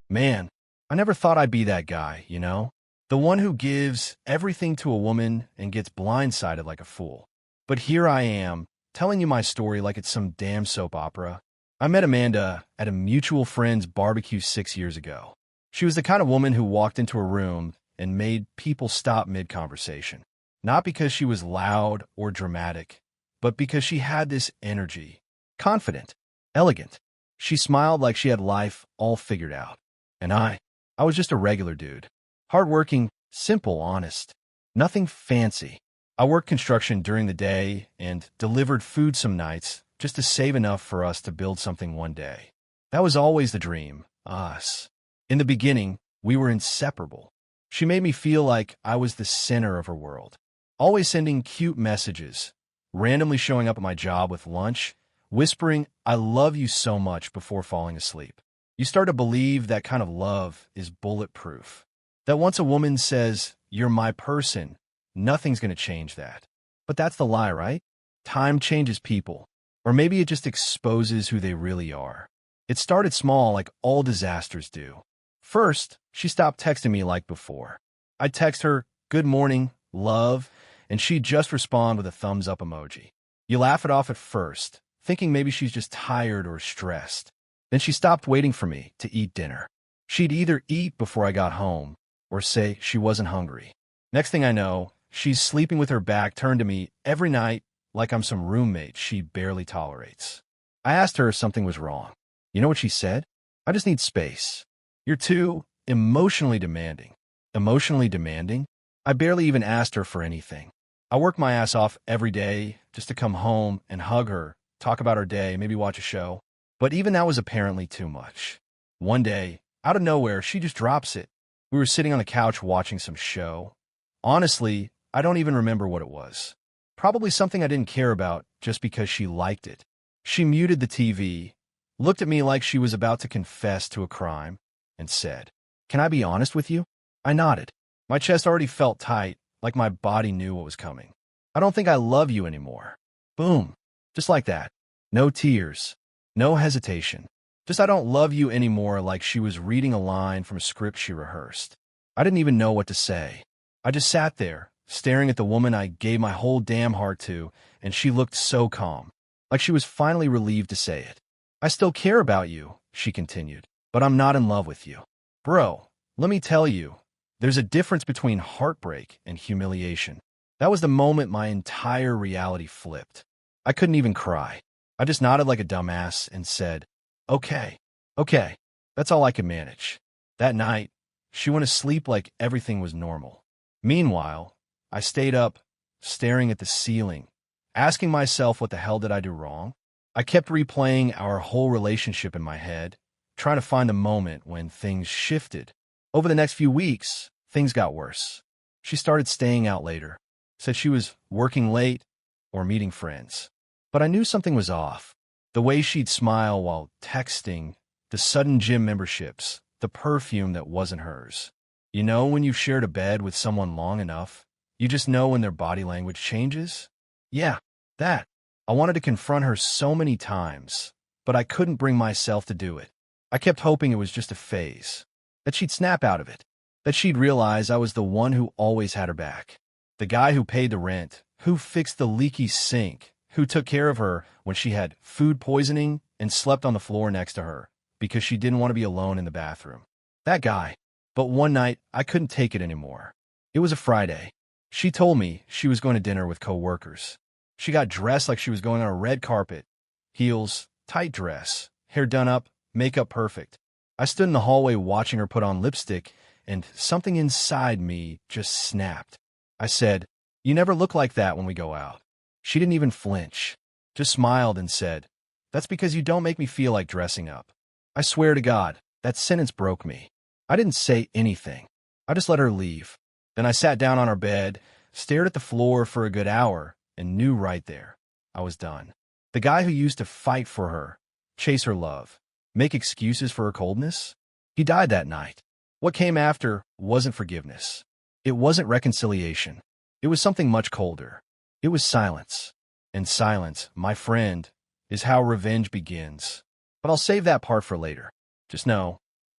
Man, I never thought I'd be that guy, you know? The one who gives everything to a woman and gets blindsided like a fool. But here I am, telling you my story like it's some damn soap opera. I met Amanda at a mutual friend's barbecue 6 years ago. She was the kind of woman who walked into a room and made people stop mid-conversation. Not because she was loud or dramatic, but because she had this energy. Confident, elegant. She smiled like she had life all figured out. And I was just a regular dude. Hardworking, simple, honest. Nothing fancy. I worked construction during the day and delivered food some nights just to save enough for us to build something one day. That was always the dream, us. In the beginning, we were inseparable. She made me feel like I was the center of her world. Always sending cute messages, randomly showing up at my job with lunch, whispering, "I love you so much" before falling asleep. You start to believe that kind of love is bulletproof. That once a woman says, "You're my person," nothing's going to change that. But that's the lie, right? Time changes people. Or maybe it just exposes who they really are. It started small like all disasters do. First, she stopped texting me like before. I'd text her, "Good morning, love," and she'd just respond with a thumbs up emoji. You laugh it off at first, thinking maybe she's just tired or stressed. Then she stopped waiting for me to eat dinner. She'd either eat before I got home or say she wasn't hungry. Next thing I know, she's sleeping with her back turned to me every night like I'm some roommate she barely tolerates. I asked her if something was wrong. You know what she said? "I just need space." "You're too emotionally demanding." Emotionally demanding? I barely even asked her for anything. I work my ass off every day just to come home and hug her, talk about our day, maybe watch a show. But even that was apparently too much. One day, out of nowhere, she just drops it. We were sitting on the couch watching some show. Honestly, I don't even remember what it was. Probably something I didn't care about just because she liked it. She muted the TV, looked at me like she was about to confess to a crime, and said, "Can I be honest with you?" I nodded. My chest already felt tight, like my body knew what was coming. "I don't think I love you anymore." Boom. Just like that. No tears. No hesitation. Just "I don't love you anymore," like she was reading a line from a script she rehearsed. I didn't even know what to say. I just sat there, staring at the woman I gave my whole damn heart to, and she looked so calm, like she was finally relieved to say it. "I still care about you," she continued, "but I'm not in love with you." Bro, let me tell you, there's a difference between heartbreak and humiliation. That was the moment my entire reality flipped. I couldn't even cry. I just nodded like a dumbass and said, okay, that's all I could manage." That night, she went to sleep like everything was normal. Meanwhile, I stayed up, staring at the ceiling, asking myself what the hell did I do wrong? I kept replaying our whole relationship in my head, trying to find the moment when things shifted. Over the next few weeks, things got worse. She started staying out later, said she was working late or meeting friends. But I knew something was off. The way she'd smile while texting, the sudden gym memberships, the perfume that wasn't hers. You know when you've shared a bed with someone long enough, you just know when their body language changes? Yeah, that. I wanted to confront her so many times, but I couldn't bring myself to do it. I kept hoping it was just a phase, that she'd snap out of it, that she'd realize I was the one who always had her back. The guy who paid the rent, who fixed the leaky sink, who took care of her when she had food poisoning and slept on the floor next to her because she didn't want to be alone in the bathroom. That guy. But one night, I couldn't take it anymore. It was a Friday. She told me she was going to dinner with coworkers. She got dressed like she was going on a red carpet. Heels, tight dress, hair done up, makeup perfect. I stood in the hallway watching her put on lipstick, and something inside me just snapped. I said, "You never look like that when we go out." She didn't even flinch, just smiled and said, "That's because you don't make me feel like dressing up." I swear to God, that sentence broke me. I didn't say anything. I just let her leave. Then I sat down on our bed, stared at the floor for a good hour, and knew right there I was done. The guy who used to fight for her, chase her love, make excuses for her coldness, he died that night. What came after wasn't forgiveness. It wasn't reconciliation. It was something much colder. It was silence. And silence, my friend, is how revenge begins. But I'll save that part for later. Just know,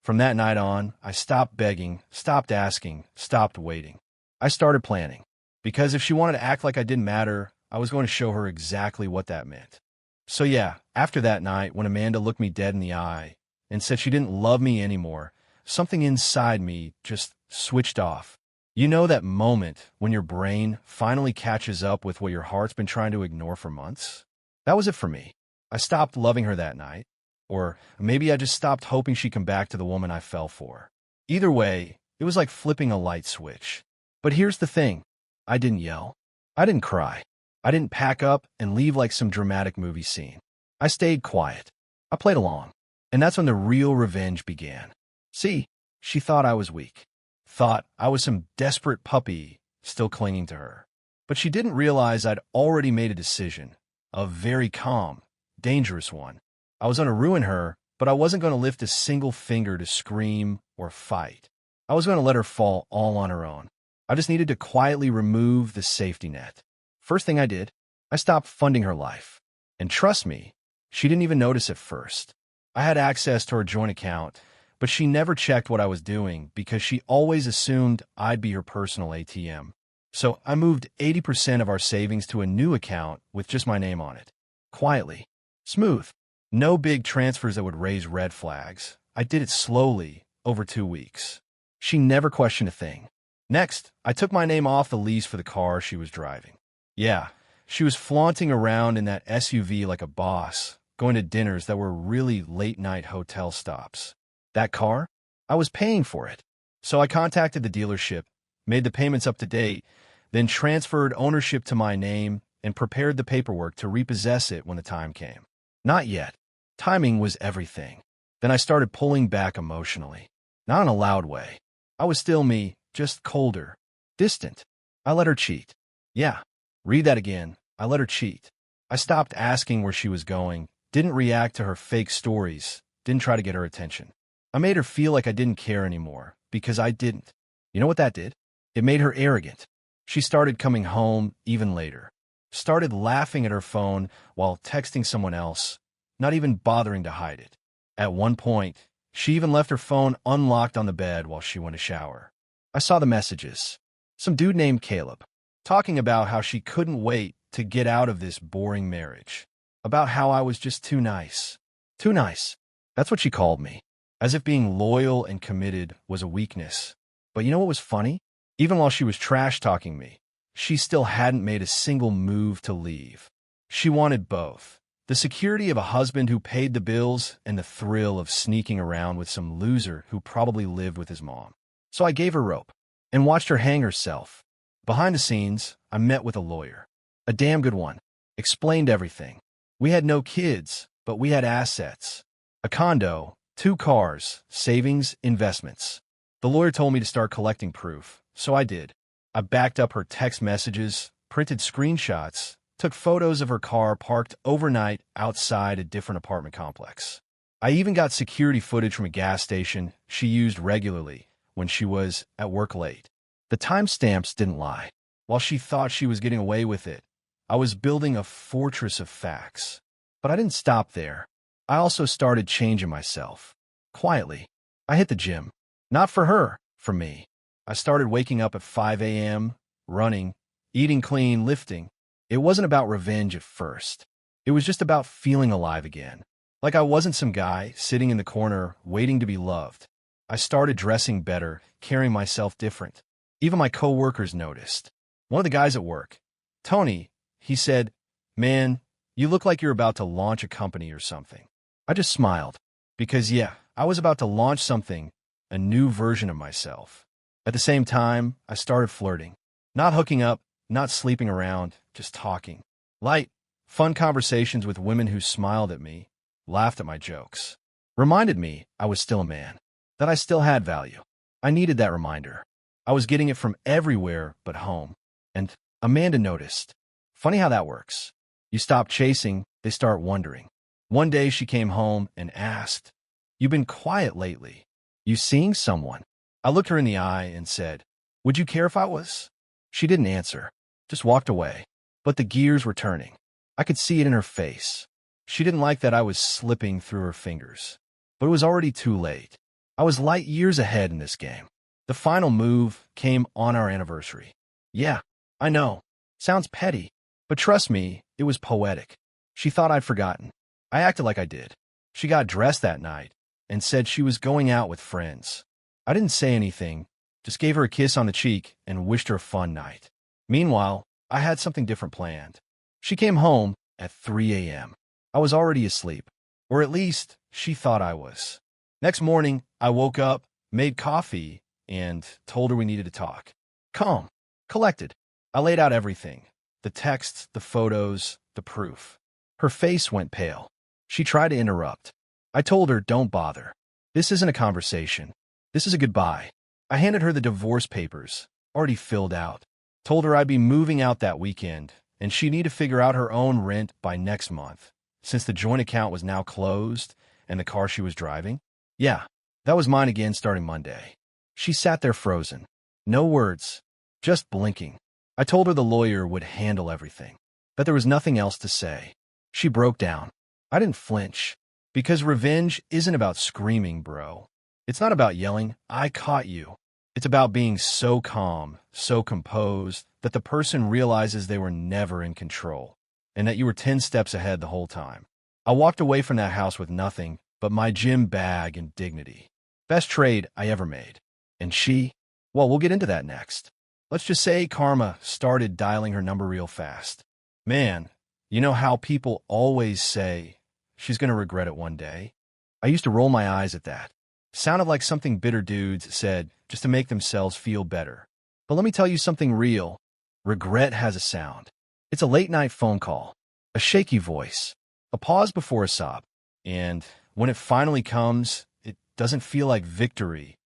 from that night on, I stopped begging, stopped asking, stopped waiting. I started planning. Because if she wanted to act like I didn't matter, I was going to show her exactly what that meant. So yeah, after that night, when Amanda looked me dead in the eye and said she didn't love me anymore, something inside me just switched off. You know that moment when your brain finally catches up with what your heart's been trying to ignore for months? That was it for me. I stopped loving her that night. Or maybe I just stopped hoping she'd come back to the woman I fell for. Either way, it was like flipping a light switch. But here's the thing. I didn't yell. I didn't cry. I didn't pack up and leave like some dramatic movie scene. I stayed quiet. I played along. And that's when the real revenge began. See, she thought I was weak. Thought I was some desperate puppy still clinging to her. But she didn't realize I'd already made a decision. A very calm, dangerous one. I was going to ruin her, but I wasn't going to lift a single finger to scream or fight. I was going to let her fall all on her own. I just needed to quietly remove the safety net. First thing I did, I stopped funding her life. And trust me, she didn't even notice at first. I had access to her joint account, but she never checked what I was doing because she always assumed I'd be her personal ATM. So I moved 80% of our savings to a new account with just my name on it. Quietly. Smooth. No big transfers that would raise red flags. I did it slowly, over 2 weeks. She never questioned a thing. Next, I took my name off the lease for the car she was driving. Yeah, she was flaunting around in that SUV like a boss, going to dinners that were really late-night hotel stops. That car? I was paying for it. So I contacted the dealership, made the payments up to date, then transferred ownership to my name and prepared the paperwork to repossess it when the time came. Not yet. Timing was everything. Then I started pulling back emotionally. Not in a loud way. I was still me, just colder, distant. I let her cheat. Yeah, read that again. I let her cheat. I stopped asking where she was going, didn't react to her fake stories, didn't try to get her attention. I made her feel like I didn't care anymore, because I didn't. You know what that did? It made her arrogant. She started coming home even later. Started laughing at her phone while texting someone else, not even bothering to hide it. At one point, she even left her phone unlocked on the bed while she went to shower. I saw the messages. Some dude named Caleb, talking about how she couldn't wait to get out of this boring marriage. About how I was just too nice. Too nice. That's what she called me. As if being loyal and committed was a weakness. But you know what was funny? Even while she was trash-talking me, she still hadn't made a single move to leave. She wanted both. The security of a husband who paid the bills and the thrill of sneaking around with some loser who probably lived with his mom. So I gave her rope and watched her hang herself. Behind the scenes, I met with a lawyer. A damn good one. Explained everything. We had no kids, but we had assets. A condo, 2 cars, savings, investments. The lawyer told me to start collecting proof, so I did. I backed up her text messages, printed screenshots, took photos of her car parked overnight outside a different apartment complex. I even got security footage from a gas station she used regularly when she was at work late. The timestamps didn't lie. While she thought she was getting away with it, I was building a fortress of facts. But I didn't stop there. I also started changing myself. Quietly. I hit the gym. Not for her, for me. I started waking up at 5 a.m., running, eating clean, lifting. It wasn't about revenge at first. It was just about feeling alive again. Like I wasn't some guy sitting in the corner waiting to be loved. I started dressing better, carrying myself different. Even my coworkers noticed. One of the guys at work, Tony, he said, "Man, you look like you're about to launch a company or something." I just smiled. Because yeah, I was about to launch something, a new version of myself. At the same time, I started flirting. Not hooking up, not sleeping around, just talking. Light, fun conversations with women who smiled at me, laughed at my jokes. Reminded me I was still a man, that I still had value. I needed that reminder. I was getting it from everywhere but home. And Amanda noticed. Funny how that works. You stop chasing, they start wondering. One day she came home and asked, "You've been quiet lately. You seeing someone?" I looked her in the eye and said, "Would you care if I was?" She didn't answer, just walked away. But the gears were turning. I could see it in her face. She didn't like that I was slipping through her fingers. But it was already too late. I was light years ahead in this game. The final move came on our anniversary. Yeah, I know. Sounds petty. But trust me, it was poetic. She thought I'd forgotten. I acted like I did. She got dressed that night and said she was going out with friends. I didn't say anything, just gave her a kiss on the cheek and wished her a fun night. Meanwhile, I had something different planned. She came home at 3 a.m. I was already asleep, or at least she thought I was. Next morning, I woke up, made coffee, and told her we needed to talk. Calm, collected. I laid out everything. The texts, the photos, the proof. Her face went pale. She tried to interrupt. I told her, don't bother. This isn't a conversation. This is a goodbye. I handed her the divorce papers, already filled out. Told her I'd be moving out that weekend, and she'd need to figure out her own rent by next month, since the joint account was now closed and the car she was driving. Yeah, that was mine again starting Monday. She sat there frozen. No words, just blinking. I told her the lawyer would handle everything, that there was nothing else to say. She broke down. I didn't flinch, because revenge isn't about screaming, bro. It's not about yelling, I caught you. It's about being so calm, so composed, that the person realizes they were never in control, and that you were 10 steps ahead the whole time. I walked away from that house with nothing but my gym bag and dignity. Best trade I ever made. And she? Well, we'll get into that next. Let's just say karma started dialing her number real fast. Man, you know how people always say, she's going to regret it one day? I used to roll my eyes at that. Sounded like something bitter dudes said just to make themselves feel better. But let me tell you something real. Regret has a sound. It's a late-night phone call, a shaky voice, a pause before a sob. And when it finally comes, it doesn't feel like victory.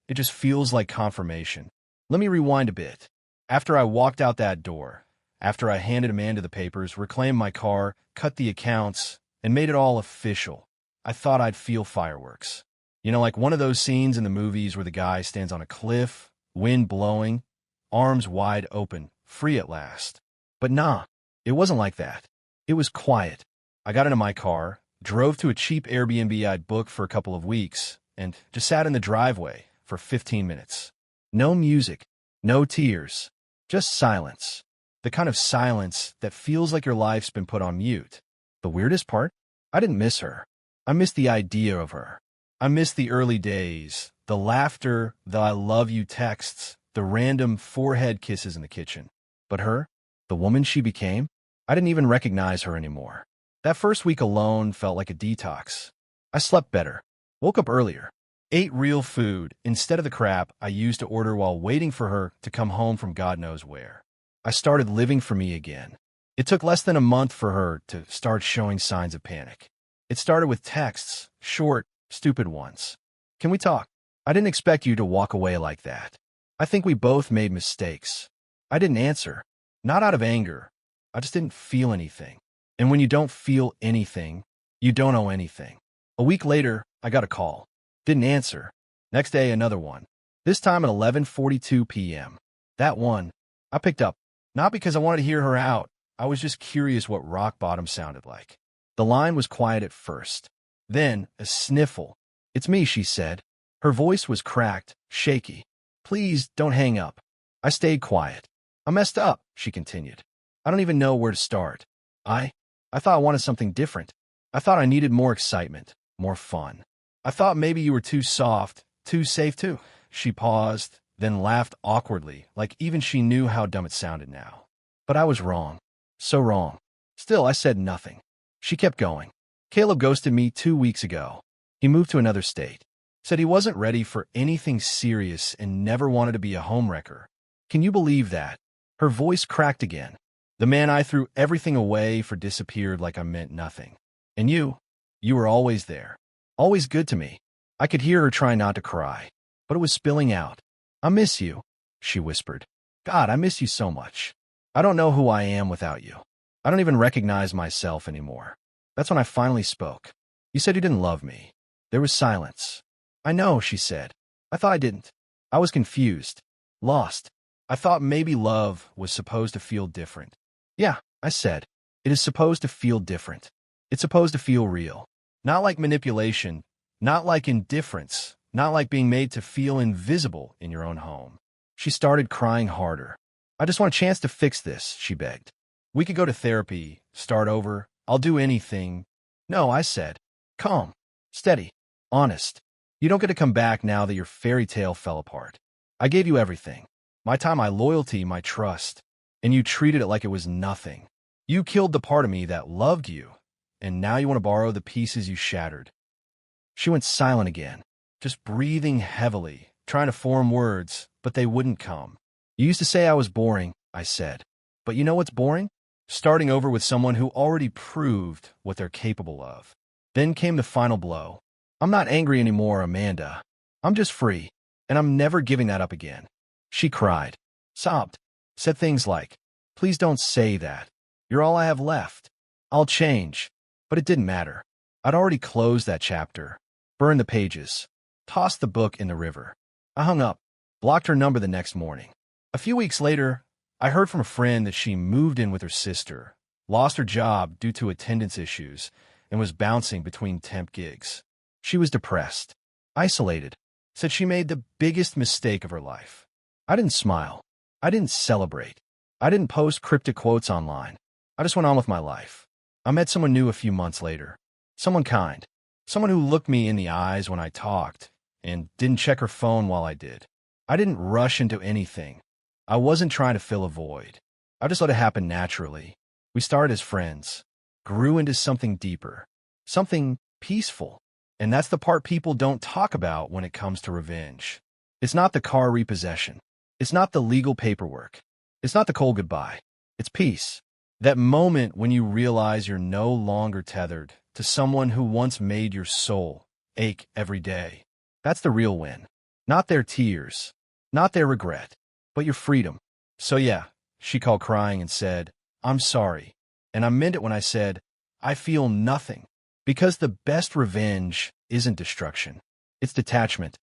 It just feels like confirmation. Let me rewind a bit. After I walked out that door, after I handed Amanda the papers, reclaimed my car, cut the accounts, and made it all official, I thought I'd feel fireworks. You know, like one of those scenes in the movies where the guy stands on a cliff, wind blowing, arms wide open, free at last. But nah, it wasn't like that. It was quiet. I got into my car, drove to a cheap Airbnb I'd booked for a couple of weeks, and just sat in the driveway for 15 minutes. No music, no tears, just silence. The kind of silence that feels like your life's been put on mute. The weirdest part? I didn't miss her. I missed the idea of her. I missed the early days, the laughter, the I love you texts, the random forehead kisses in the kitchen. But her, the woman she became, I didn't even recognize her anymore. That first week alone felt like a detox. I slept better, woke up earlier, ate real food instead of the crap I used to order while waiting for her to come home from God knows where. I started living for me again. It took less than a month for her to start showing signs of panic. It started with texts, short, stupid ones. Can we talk? I didn't expect you to walk away like that. I think we both made mistakes. I didn't answer. Not out of anger. I just didn't feel anything. And when you don't feel anything, you don't owe anything. A week later, I got a call. Didn't answer. Next day, another one. This time at 11:42 p.m. That one, I picked up. Not because I wanted to hear her out. I was just curious what rock bottom sounded like. The line was quiet at first. Then, a sniffle. It's me, she said. Her voice was cracked, shaky. Please, don't hang up. I stayed quiet. I messed up, she continued. I don't even know where to start. I thought I wanted something different. I thought I needed more excitement, more fun. I thought maybe you were too soft, too safe too. She paused, then laughed awkwardly, like even she knew how dumb it sounded now. But I was wrong. So wrong. Still, I said nothing. She kept going. Caleb ghosted me 2 weeks ago. He moved to another state. Said he wasn't ready for anything serious and never wanted to be a homewrecker. Can you believe that? Her voice cracked again. The man I threw everything away for disappeared like I meant nothing. And you were always there. Always good to me. I could hear her try not to cry, but it was spilling out. I miss you, she whispered. God, I miss you so much. I don't know who I am without you. I don't even recognize myself anymore. That's when I finally spoke. You said you didn't love me. There was silence. I know, she said. I thought I didn't. I was confused. Lost. I thought maybe love was supposed to feel different. Yeah, I said. It is supposed to feel different. It's supposed to feel real. Not like manipulation, not like indifference, not like being made to feel invisible in your own home. She started crying harder. I just want a chance to fix this, she begged. We could go to therapy, start over. I'll do anything. No, I said. Calm, steady, honest. You don't get to come back now that your fairy tale fell apart. I gave you everything. My time, my loyalty, my trust. And you treated it like it was nothing. You killed the part of me that loved you, and now you want to borrow the pieces you shattered. She went silent again, just breathing heavily, trying to form words, but they wouldn't come. You used to say I was boring, I said. But you know what's boring? Starting over with someone who already proved what they're capable of. Then came the final blow. I'm not angry anymore, Amanda. I'm just free, and I'm never giving that up again. She cried, sobbed, said things like, please don't say that. You're all I have left. I'll change. But it didn't matter. I'd already closed that chapter, burned the pages, tossed the book in the river. I hung up, blocked her number the next morning. A few weeks later, I heard from a friend that she moved in with her sister, lost her job due to attendance issues, and was bouncing between temp gigs. She was depressed, isolated, said she made the biggest mistake of her life. I didn't smile. I didn't celebrate. I didn't post cryptic quotes online. I just went on with my life. I met someone new a few months later. Someone kind. Someone who looked me in the eyes when I talked and didn't check her phone while I did. I didn't rush into anything. I wasn't trying to fill a void. I just let it happen naturally. We started as friends, grew into something deeper, something peaceful. And that's the part people don't talk about when it comes to revenge. It's not the car repossession. It's not the legal paperwork. It's not the cold goodbye. It's peace. That moment when you realize you're no longer tethered to someone who once made your soul ache every day. That's the real win. Not their tears, not their regret, but your freedom. So yeah, she called crying and said, I'm sorry. And I meant it when I said, I feel nothing. Because the best revenge isn't destruction. It's detachment.